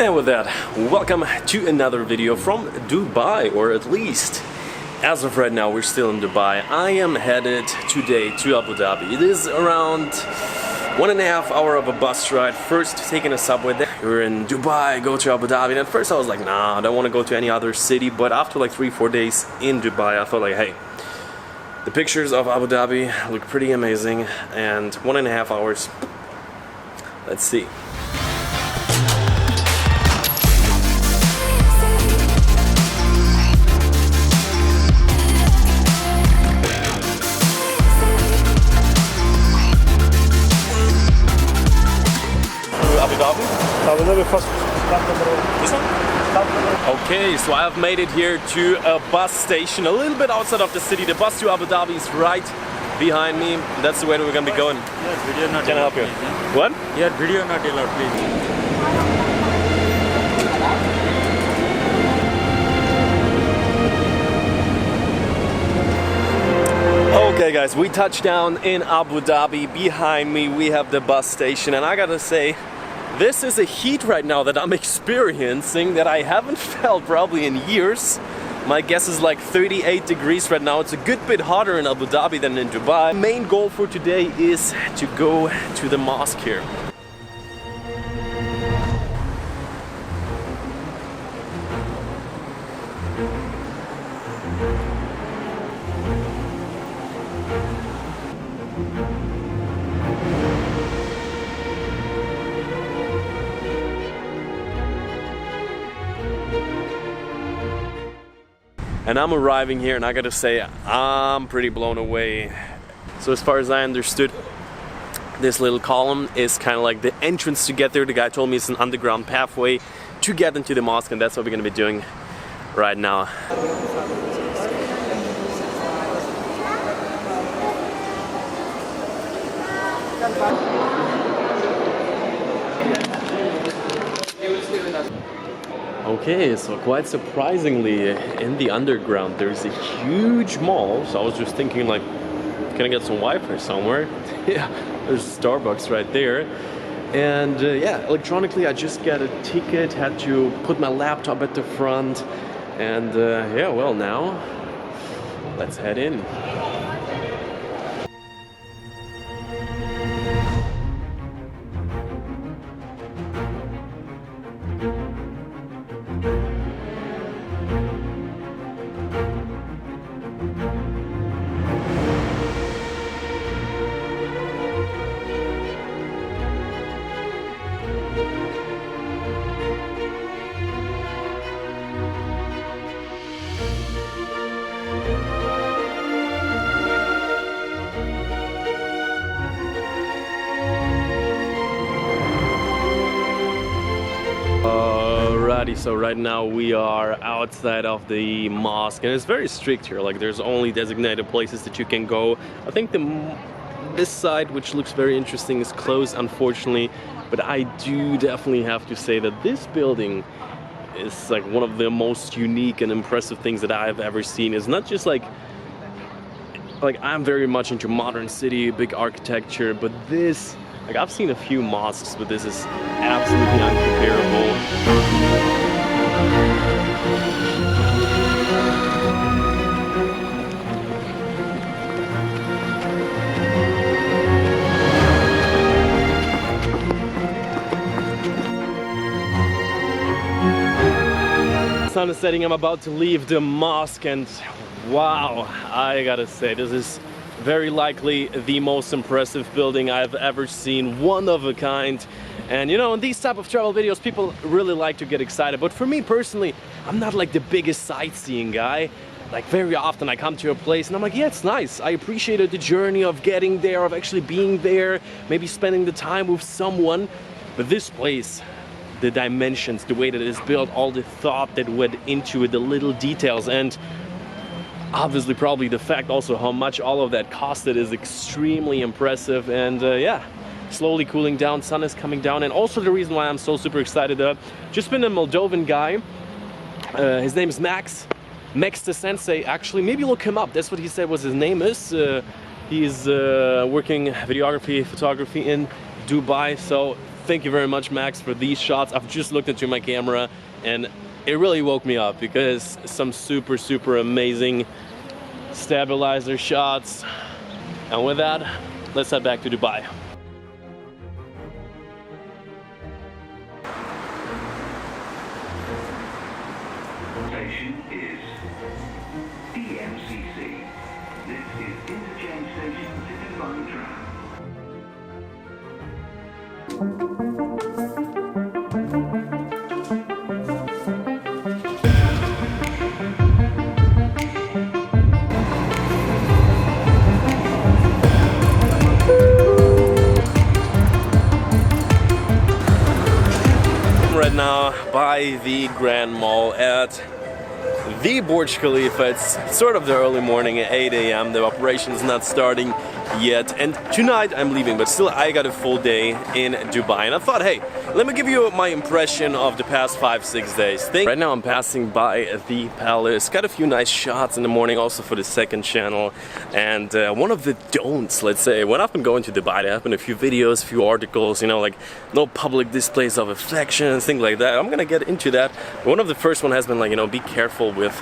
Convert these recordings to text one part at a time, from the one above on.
And with that, welcome to another video from Dubai, or at least as of right now we're still in Dubai. I am headed today to Abu Dhabi. It is around 1.5 hours of a bus ride. First taking a subway there. We're in Dubai, go to Abu Dhabi. And at first I was like, nah, I don't want to go to any other city. But after like 3-4 days in Dubai, I felt like, hey, the pictures of Abu Dhabi look pretty amazing. And 1.5 hours, let's see. Okay, so I have made it here to a bus station a little bit outside of the city. The bus to Abu Dhabi is right behind me. That's the way that we're going to be going. Yes, video not Can I help you? What? Yeah, video not allowed, please. Okay guys, we touched down in Abu Dhabi. Behind me we have the bus station, and I gotta say, this is a heat right now that I'm experiencing that I haven't felt probably in years. My guess is like 38 degrees right now. It's a good bit hotter in Abu Dhabi than in Dubai. The main goal for today is to go to the mosque here. And I'm arriving here, and I gotta say, I'm pretty blown away. So as far as I understood, this little column is kind of like the entrance to get there. The guy told me it's an underground pathway to get into the mosque, and that's what we're gonna be doing right now. Okay, so quite surprisingly, in the underground there's a huge mall. So I was just thinking, like, can I get some Wi-Fi somewhere? Yeah, there's Starbucks right there. And yeah, electronically I just got a ticket, had to put my laptop at the front. And yeah, well, now let's head in. Alrighty, so right now we are outside of the mosque, and it's very strict here. Like, there's only designated places that you can go. I think this side, which looks very interesting, is closed, unfortunately. But I do definitely have to say that this building is like one of the most unique and impressive things that I've ever seen. It's not just like I'm very much into modern city, big architecture, but this, like, I've seen a few mosques, but this is absolutely uncomparable. The sun is setting. I'm about to leave the mosque, and wow, I gotta say, this is very likely the most impressive building I've ever seen, one of a kind. And you know, in these type of travel videos, people really like to get excited. But for me personally, I'm not like the biggest sightseeing guy. Like, very often I come to a place and I'm like, yeah, it's nice. I appreciated the journey of getting there, of actually being there, maybe spending the time with someone. But this place, the dimensions, the way that it is built, all the thought that went into it, the little details, and obviously probably the fact also how much all of that costed is extremely impressive. And yeah, slowly cooling down, sun is coming down. And also the reason why I'm so super excited, just been a Moldovan guy, his name is Max the Sensei, actually. Maybe look him up, that's what he said was his name is. He's working videography, photography in Dubai. So thank you very much, Max, for these shots. I've just looked into my camera and it really woke me up because some super amazing stabilizer shots. And with that, let's head back to Dubai. Station is DMCC. This is interchange station to Dubai tram. Right now by the Grand Mall at the Burj Khalifa. It's sort of the early morning at 8 a.m. The operation is not starting yet, and tonight I'm leaving, but still I got a full day in Dubai, and I thought, hey, let me give you my impression of the past 5-6 days. Right now I'm passing by the palace, got a few nice shots in the morning also for the second channel, and one of the don'ts, let's say, when I've been going to Dubai, there have been a few videos, a few articles, you know, like no public displays of affection, things like that. I'm gonna get into that. One of the first one has been like, you know, be careful with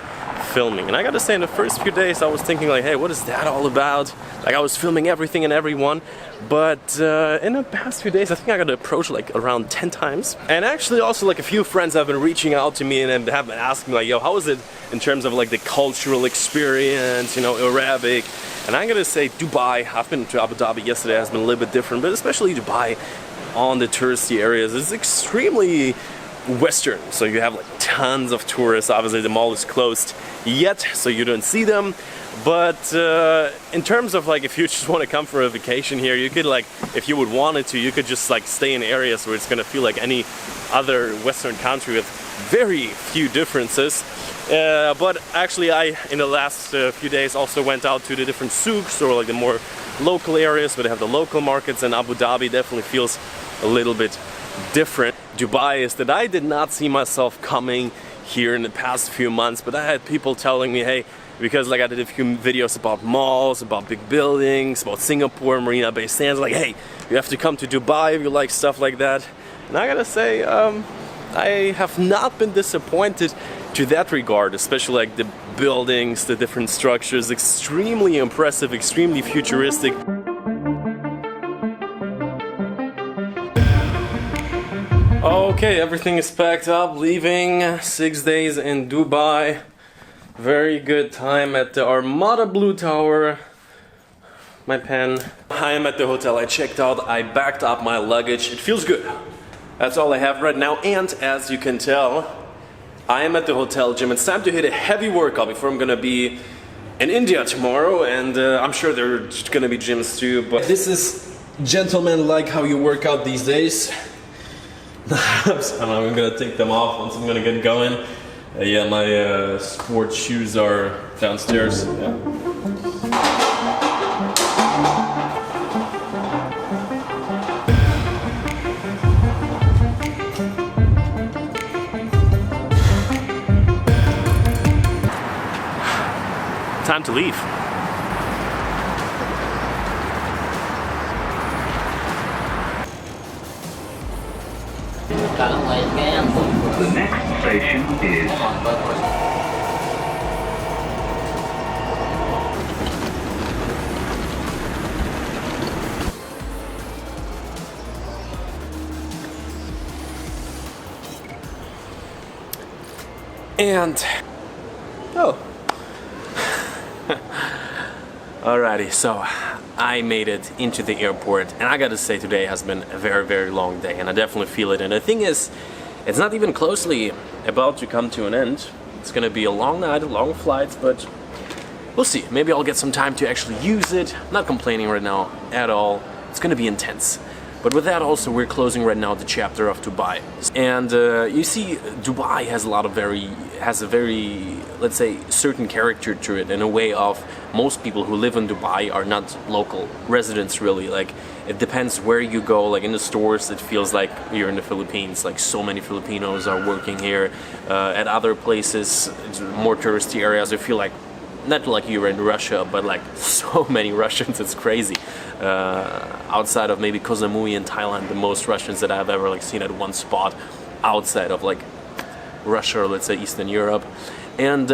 filming, and I gotta say, in the first few days I was thinking like, hey, what is that all about? Like, I was filming everything and everyone, but in the past few days I think I got approached like around 10 times, and actually also like a few friends have been reaching out to me and have been asking like, yo, how is it in terms of like the cultural experience, you know, Arabic? And I'm gonna say Dubai, I've been to Abu Dhabi yesterday, has been a little bit different, but especially Dubai on the touristy areas is extremely Western. So you have like tons of tourists. Obviously the mall is closed yet, so you don't see them, but in terms of like, if you just want to come for a vacation here, you could, like, if you would want it to, you could just like stay in areas where it's gonna feel like any other Western country with very few differences. But actually I, in the last few days, also went out to the different souks, or like the more local areas where they have the local markets, and Abu Dhabi definitely feels a little bit different. Dubai is that I did not see myself coming here in the past few months, but I had people telling me, hey, because like I did a few videos about malls, about big buildings, about Singapore, Marina Bay Sands, like, hey, you have to come to Dubai if you like stuff like that. And I gotta say, I have not been disappointed to that regard, especially like the buildings, the different structures, extremely impressive, extremely futuristic. Okay, everything is packed up, leaving 6 days in Dubai. Very good time at the Armada Blue Tower. My pen. I am at the hotel. I checked out, I backed up my luggage. It feels good. That's all I have right now, and as you can tell, I am at the hotel gym. It's time to hit a heavy workout before I'm gonna be in India tomorrow, and I'm sure there's gonna be gyms too, but this is gentleman-like how you work out these days. I'm gonna take them off once I'm gonna get going. Yeah, my sports shoes are downstairs. Yeah. Time to leave. The next station is and oh. Alrighty, so I made it into the airport, and I gotta say today has been a very long day, and I definitely feel it. And the thing is, it's not even closely about to come to an end. It's gonna be a long night, a long flight, but we'll see. Maybe I'll get some time to actually use it. I'm not complaining right now at all. It's gonna be intense. But with that also, we're closing right now the chapter of Dubai. And you see, Dubai has a very, let's say, certain character to it, in a way of most people who live in Dubai are not local residents really. Like, it depends where you go. Like in the stores, it feels like you're in the Philippines. Like, so many Filipinos are working here. At other places, more touristy areas, I feel like not like you're in Russia, but like so many Russians, it's crazy. Outside of maybe Koh Samui in Thailand, the most Russians that I've ever like seen at one spot outside of like Russia or let's say Eastern Europe. And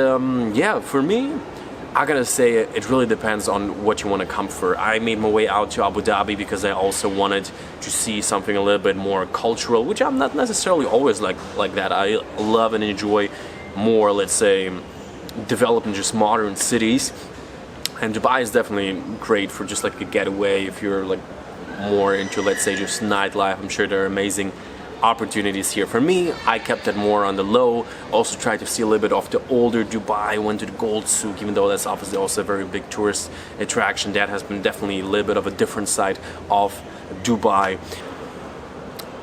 yeah, for me, I gotta say it really depends on what you want to come for. I made my way out to Abu Dhabi because I also wanted to see something a little bit more cultural, which I'm not necessarily always like that. I love and enjoy more, let's say, developed and just modern cities. And Dubai is definitely great for just like a getaway if you're like more into, let's say, just nightlife. I'm sure there are amazing opportunities here. For me, I kept it more on the low. Also tried to see a little bit of the older Dubai. Went to the Gold Souk, even though that's obviously also a very big tourist attraction. That has been definitely a little bit of a different side of Dubai.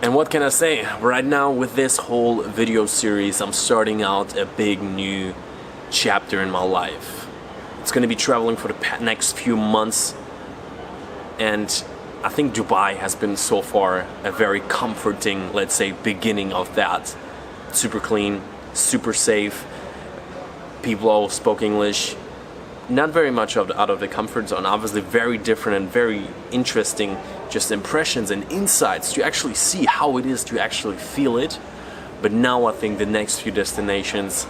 And what can I say? Right now with this whole video series, I'm starting out a big new chapter in my life. It's going to be traveling for the next few months, and I think Dubai has been so far a very comforting, let's say, beginning of that. Super clean, super safe, people all spoke English, not very much out of the comfort zone. Obviously very different and very interesting just impressions and insights to actually see how it is to actually feel it. But now I think the next few destinations,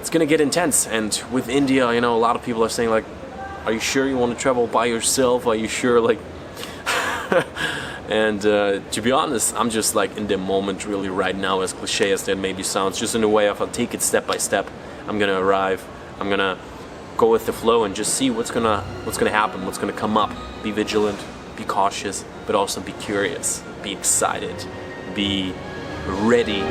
it's gonna get intense. And with India, you know, a lot of people are saying like, are you sure you want to travel by yourself? Are you sure, like, and to be honest, I'm just like in the moment really right now, as cliche as that maybe sounds, just in a way of I'll take it step by step. I'm gonna arrive, I'm gonna go with the flow and just see what's gonna happen, what's gonna come up. Be vigilant, be cautious, but also be curious, be excited, be ready